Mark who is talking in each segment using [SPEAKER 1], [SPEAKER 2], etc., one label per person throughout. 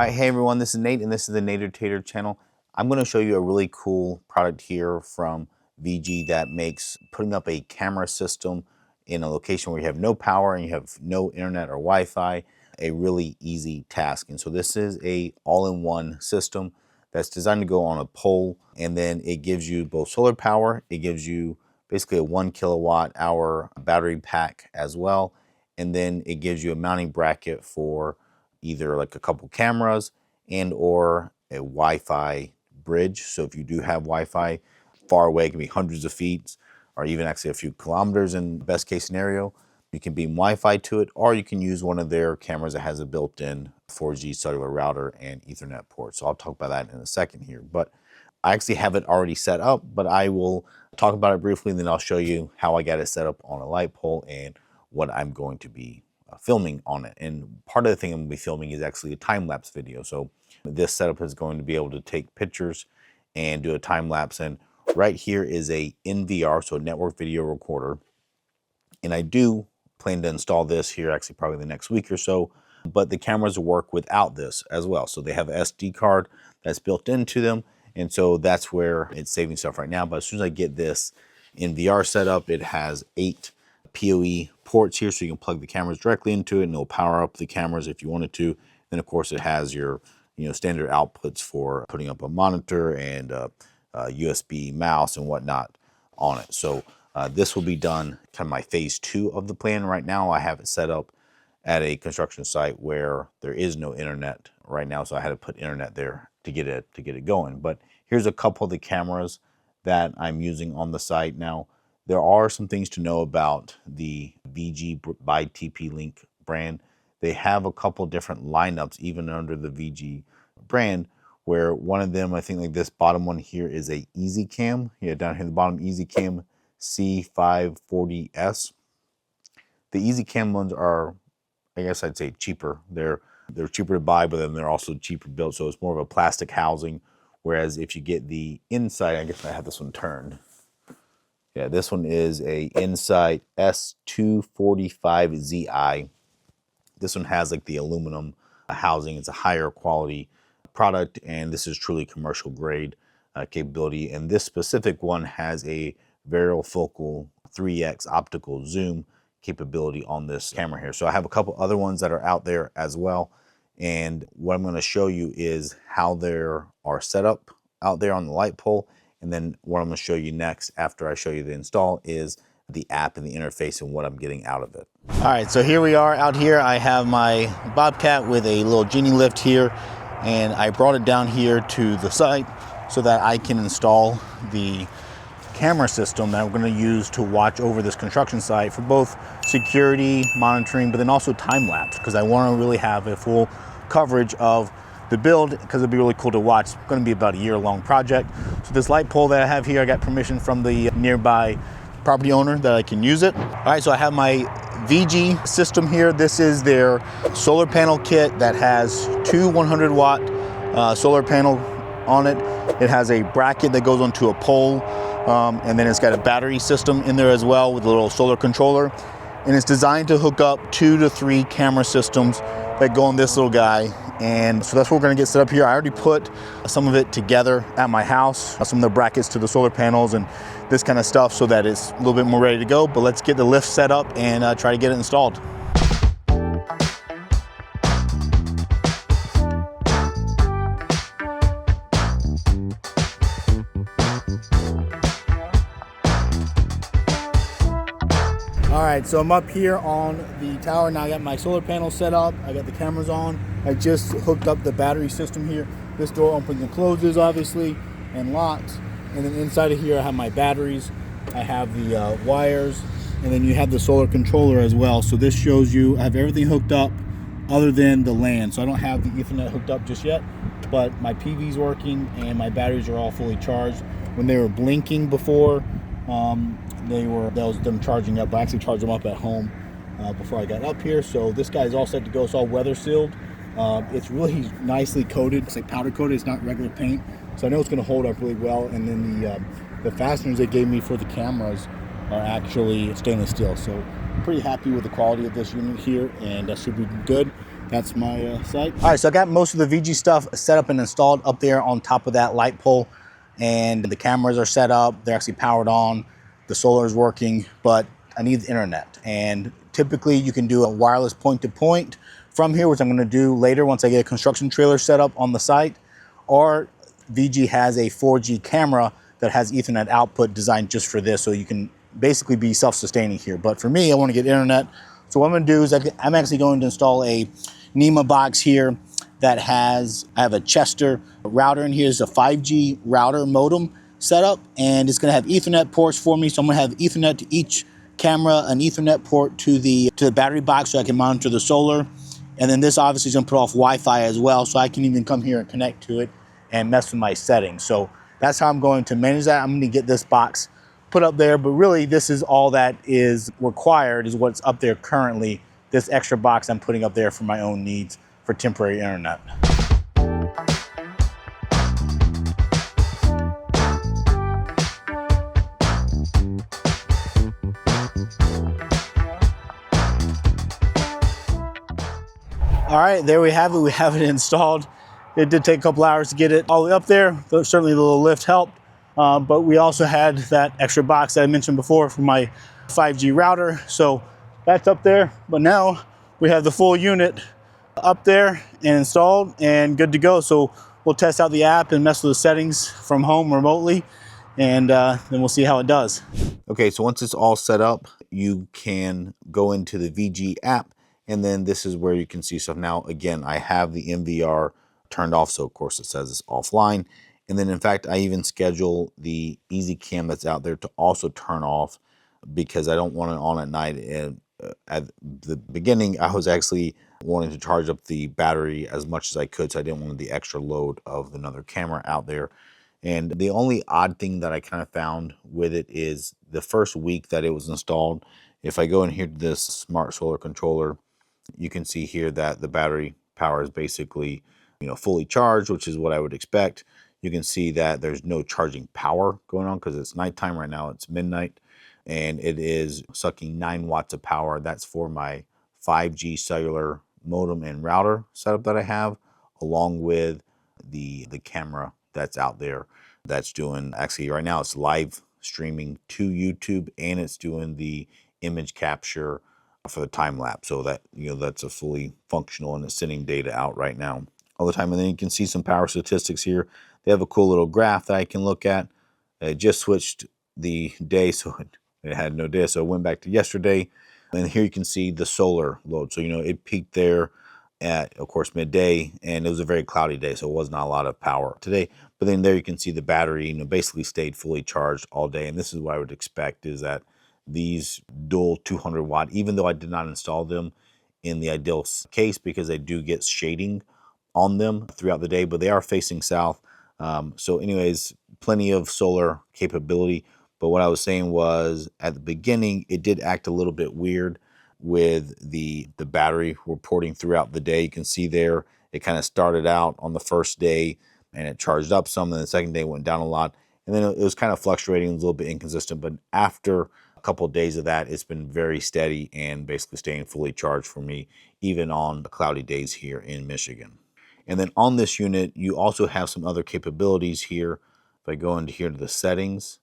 [SPEAKER 1] All right, hey everyone, this is Nate and this is the Tater channel. I'm going to show you a really cool product here from VIGI that makes putting up a camera system in a location where you have no power and you have no internet or Wi-Fi a really easy task. And so this is a all-in-one system that's designed to go on a pole, and then it gives you both solar power, it gives you basically a 1 kilowatt hour battery pack as well, and then it gives you a mounting bracket for either like a couple cameras and or a Wi-Fi bridge. So if you do have Wi-Fi far away, it can be hundreds of feet or even actually a few kilometers in best case scenario, you can beam Wi-Fi to it, or you can use one of their cameras that has a built-in 4G cellular router and Ethernet port. So I'll talk about that in a second here, but I actually have it already set up, but I will talk about it briefly and then I'll show you how I got it set up on a light pole and what I'm going to be filming on it. And part of the thing I'm going to be filming is actually a time-lapse video. So this setup is going to be able to take pictures and do a time-lapse. And right here is a NVR, so a network video recorder. And I do plan to install this here actually probably the next week or so, but the cameras work without this as well. So they have an SD card that's built into them. And so that's where it's saving stuff right now. But as soon as I get this NVR set up, it has 8 PoE ports here, so you can plug the cameras directly into it and it'll power up the cameras if you wanted to. Then of course it has your standard outputs for putting up a monitor and a USB mouse and whatnot on it. So this will be done kind of my phase 2 of the plan. Right now I have it set up at a construction site where there is no internet right now, so I had to put internet there to get it going. But here's a couple of the cameras that I'm using on the site now. There are some things to know about the VIGI by TP-Link brand. They have a couple different lineups even under the VIGI brand, where one of them, I think like this bottom one here, is a EasyCam. Yeah, down here at the bottom, EasyCam C540S. The EasyCam ones are, I guess I'd say, cheaper. They're cheaper to buy, but then they're also cheaper built, so it's more of a plastic housing. Whereas if you get the Insight, I guess I have this one turned. Yeah, this one is a Insight S245ZI. This one has like the aluminum housing. It's a higher quality product, and this is truly commercial grade capability. And this specific one has a varifocal 3x optical zoom capability on this camera here. So I have a couple other ones that are out there as well. And what I'm going to show you is how they are set up out there on the light pole. And then what I'm going to show you next after I show you the install is the app and the interface and what I'm getting out of it. All right, so here we are out here. I have my Bobcat with a little genie lift here, and I brought it down here to the site so that I can install the camera system that we're going to use to watch over this construction site for both security, monitoring, but then also time-lapse, because I want to really have a full coverage of the build, because it'd be really cool to watch. It's going to be about a year-long project. So this light pole that I have here, I got permission from the nearby property owner that I can use it. All right, so I have my VIGI system here. This is their solar panel kit that has 2 100-watt solar panel on it. It has a bracket that goes onto a pole, and then it's got a battery system in there as well with a little solar controller. And it's designed to hook up 2 to 3 camera systems that go on this little guy. And so that's what we're gonna get set up here. I already put some of it together at my house, some of the brackets to the solar panels and this kind of stuff, so that it's a little bit more ready to go. But let's get the lift set up and try to get it installed. All right, so I'm up here on the tower now. I got my solar panel set up. I got the cameras on. I just hooked up the battery system here. This door opens and closes, obviously, and locks. And then inside of here, I have my batteries. I have the wires, and then you have the solar controller as well. So this shows you I have everything hooked up other than the LAN. So I don't have the Ethernet hooked up just yet, but my PV's working and my batteries are all fully charged. When they were blinking before, that was them charging up. I actually charged them up at home before I got up here. So this guy's all set to go. It's all weather sealed. It's really nicely coated. It's like powder coated. It's not regular paint. So I know it's going to hold up really well. And then the fasteners they gave me for the cameras are actually stainless steel. So I'm pretty happy with the quality of this unit here, and that should be good.
[SPEAKER 2] That's my site.
[SPEAKER 3] All right, so I got most of the VIGI stuff set up and installed up there on top of that light pole, and the cameras are set up. They're actually powered on. The solar is working, but I need the internet. And typically you can do a wireless point-to-point from here, which I'm gonna do later once I get a construction trailer set up on the site, or VIGI has a 4G camera that has Ethernet output designed just for this, so you can basically be self-sustaining here. But for me, I want to get internet. So what I'm going to do is I'm actually going to install a NEMA box here that I have a Chester router in here. It's a 5G router modem setup, and it's going to have Ethernet ports for me. So I'm going to have Ethernet to each camera, an Ethernet port to the battery box so I can monitor the solar. And then this obviously is going to put off Wi-Fi as well, so I can even come here and connect to it and mess with my settings. So that's how I'm going to manage that. I'm going to get this box put up there, but really this is all that is required, is what's up there currently. This extra box I'm putting up there for my own needs for temporary internet. All right, there we have it. We have it installed. It did take a couple hours to get it all the way up there. Certainly the little lift helped. But we also had that extra box that I mentioned before for my 5G router. So that's up there. But now we have the full unit up there and installed and good to go. So we'll test out the app and mess with the settings from home remotely. And then we'll see how it does.
[SPEAKER 1] Okay, so once it's all set up, you can go into the VIGI app, and then this is where you can see stuff. Now, again, I have the MVR turned off, so of course it says it's offline. And then in fact, I even schedule the EasyCam that's out there to also turn off because I don't want it on at night. And at the beginning, I was actually wanting to charge up the battery as much as I could, so I didn't want the extra load of another camera out there. And the only odd thing that I kind of found with it is the first week that it was installed, if I go in here to this smart solar controller, you can see here that the battery power is basically, fully charged, which is what I would expect. You can see that there's no charging power going on because it's nighttime right now. It's midnight, and it is sucking 9 watts of power. That's for my 5G cellular modem and router setup that I have, along with the camera that's out there that's doing, actually right now it's live streaming to YouTube, and it's doing the image capture for the time lapse. So that, that's a fully functional, and it's sending data out right now all the time. And then you can see some power statistics here. They have a cool little graph that I can look at. I just switched the day, so it had no day, so I went back to yesterday. And here you can see the solar load. So, it peaked there at, of course, midday, and it was a very cloudy day, so it was not a lot of power today. But then there you can see the battery, basically stayed fully charged all day. And this is what I would expect, is that these dual 200 watt, even though I did not install them in the ideal case because they do get shading on them throughout the day, but they are facing south. So anyways, plenty of solar capability. But what I was saying was, at the beginning, it did act a little bit weird with the battery reporting throughout the day. You can see there, it kind of started out on the first day and it charged up some, and the second day went down a lot. And then it was kind of fluctuating, a little bit inconsistent. But after a couple of days of that, it's been very steady and basically staying fully charged for me, even on cloudy days here in Michigan. And then on this unit, you also have some other capabilities here. If I go into here to the settings,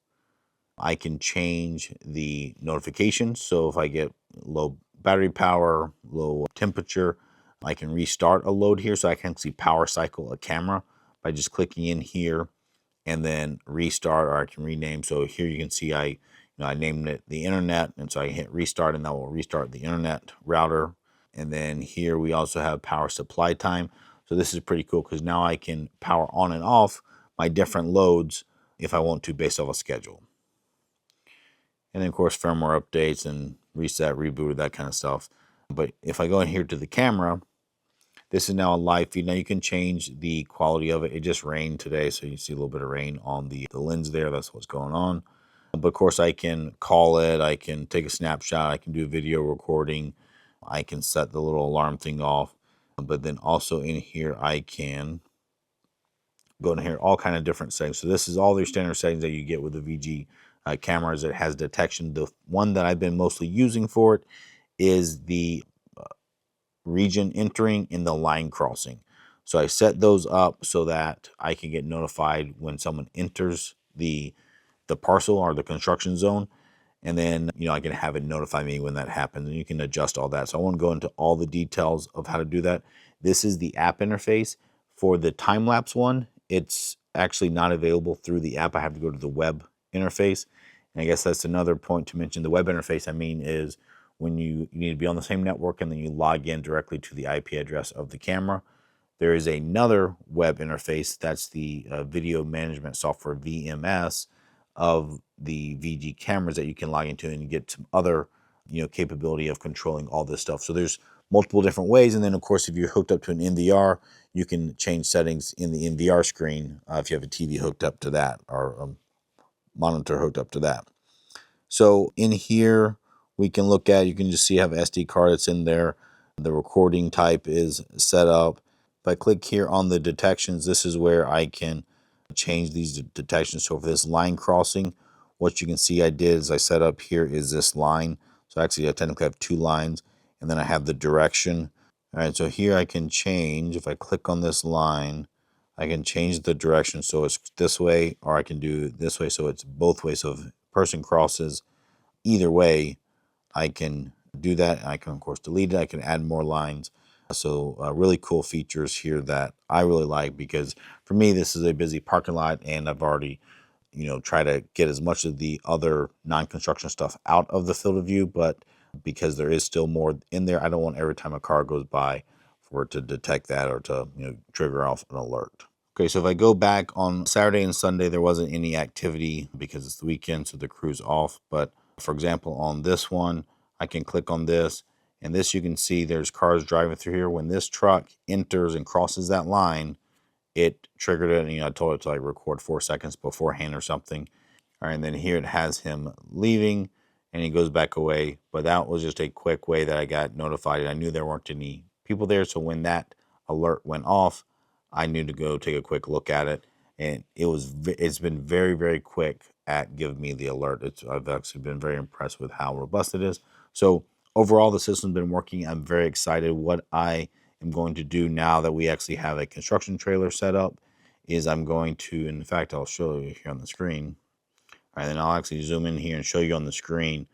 [SPEAKER 1] I can change the notifications. So if I get low battery power, low temperature, I can restart a load here. So I can actually power cycle a camera by just clicking in here and then restart, or I can rename. So here you can see I named it the internet, and so I hit restart, and that will restart the internet router. And then here we also have power supply time. So this is pretty cool because now I can power on and off my different loads if I want to, based off a schedule. And then of course firmware updates and reset, reboot, that kind of stuff. But if I go in here to the camera, this is now a live feed. Now you can change the quality of it. It just rained today, so you see a little bit of rain on the lens there. That's what's going on. But of course I can call it, I can take a snapshot, I can do video recording, I can set the little alarm thing off. But then also in here, I can go in here, all kind of different settings. So this is all your standard settings that you get with the VIGI cameras. It has detection. The one that I've been mostly using for it is the region entering and the line crossing. So I set those up so that I can get notified when someone enters the parcel or the construction zone. And then, I can have it notify me when that happens, and you can adjust all that. So I won't go into all the details of how to do that. This is the app interface. For the time-lapse one, it's actually not available through the app. I have to go to the web interface. And I guess that's another point to mention. The web interface, is when you need to be on the same network and then you log in directly to the IP address of the camera. There is another web interface, that's the video management software, VMS, of the VIGI cameras that you can log into and get some other capability of controlling all this stuff. So there's multiple different ways. And then, of course, if you're hooked up to an NVR, you can change settings in the NVR screen if you have a TV hooked up to that or a monitor hooked up to that. So in here, we can look at, you can just see I have an SD card that's in there. The recording type is set up. If I click here on the detections, this is where I can change these detections. So for this line crossing, what you can see I did is I set up here is this line. So actually I technically have two lines, and then I have the direction. All right, so here I can change, if I click on this line, I can change the direction so it's this way, or I can do it this way so it's both ways. So if a person crosses either way, I can do that. I can, of course, delete it. I can add more lines. So really cool features here that I really like, because for me, this is a busy parking lot, and I've already, try to get as much of the other non-construction stuff out of the field of view, but because there is still more in there, I don't want every time a car goes by for it to detect that or to, trigger off an alert. Okay, so if I go back on Saturday and Sunday, there wasn't any activity because it's the weekend, so the crew's off. But for example, on this one, I can click on this, and this you can see there's cars driving through here. When this truck enters and crosses that line, it triggered it, and I told it to record 4 seconds beforehand or something. All right, and then here it has him leaving, and he goes back away. But that was just a quick way that I got notified, and I knew there weren't any people there. So when that alert went off, I knew to go take a quick look at it, and it's been very, very quick at giving me the alert. I've actually been very impressed with how robust it is. So overall, the system's been working. I'm very excited. What I am going to do now that we actually have a construction trailer set up is I'm going to, in fact, I'll show you here on the screen. All right, then I'll actually zoom in here and show you on the screen.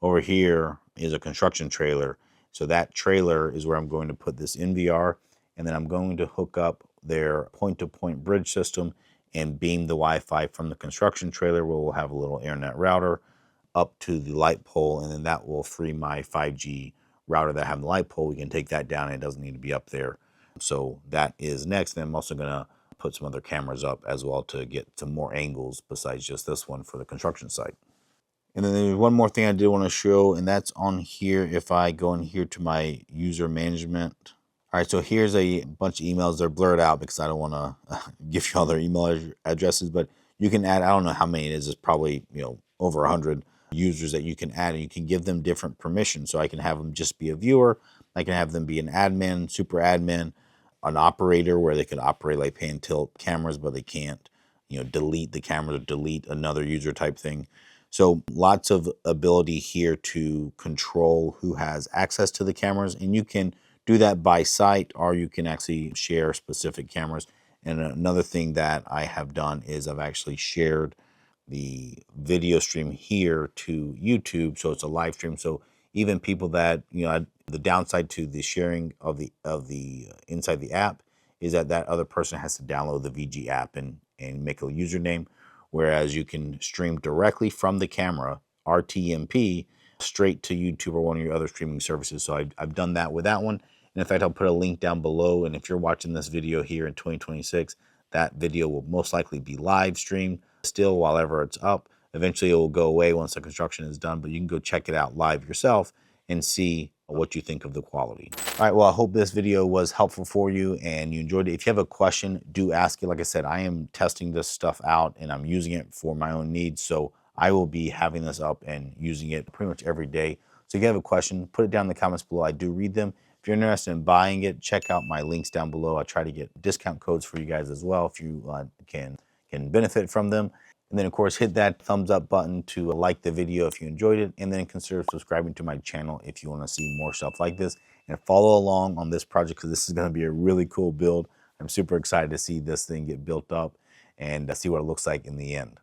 [SPEAKER 1] Over here is a construction trailer. So that trailer is where I'm going to put this NVR, and then I'm going to hook up their point-to-point bridge system and beam the Wi-Fi from the construction trailer, where we'll have a little internet router, up to the light pole, and then that will free my 5G router that I have in the light pole. We can take that down, and it doesn't need to be up there. So that is next. Then I'm also going to put some other cameras up as well to get some more angles besides just this one for the construction site. And then there's one more thing I did want to show, and that's on here. If I go in here to my user management. All right, so here's a bunch of emails. They're blurred out because I don't want to give you all their email addresses, but you can add, I don't know how many it is. It's probably, over 100 users that you can add, and you can give them different permissions. So I can have them just be a viewer. I can have them be an admin, super admin, an operator where they could operate like pan tilt cameras, but they can't, delete the camera or delete another user type thing. So lots of ability here to control who has access to the cameras, and you can do that by site, or you can actually share specific cameras. And another thing that I have done is I've actually shared the video stream here to YouTube, so it's a live stream. So even people that, the downside to the sharing of the inside the app is that other person has to download the VG app and make a username, whereas you can stream directly from the camera, RTMP, straight to YouTube or one of your other streaming services. So I've done that with that one. And in fact, I'll put a link down below. And if you're watching this video here in 2026, that video will most likely be live streamed still while ever it's up. Eventually it will go away once the construction is done, but you can go check it out live yourself and see what you think of the quality. All right, well, I hope this video was helpful for you and you enjoyed it. If you have a question, do ask it. Like I said, I am testing this stuff out and I'm using it for my own needs. So I will be having this up and using it pretty much every day. So if you have a question, put it down in the comments below. I do read them. If you're interested in buying it, check out my links down below. I try to get discount codes for you guys as well if you can benefit from them. And then of course, hit that thumbs up button to like the video if you enjoyed it, and then consider subscribing to my channel if you want to see more stuff like this, and follow along on this project because this is going to be a really cool build. I'm super excited to see this thing get built up and see what it looks like in the end.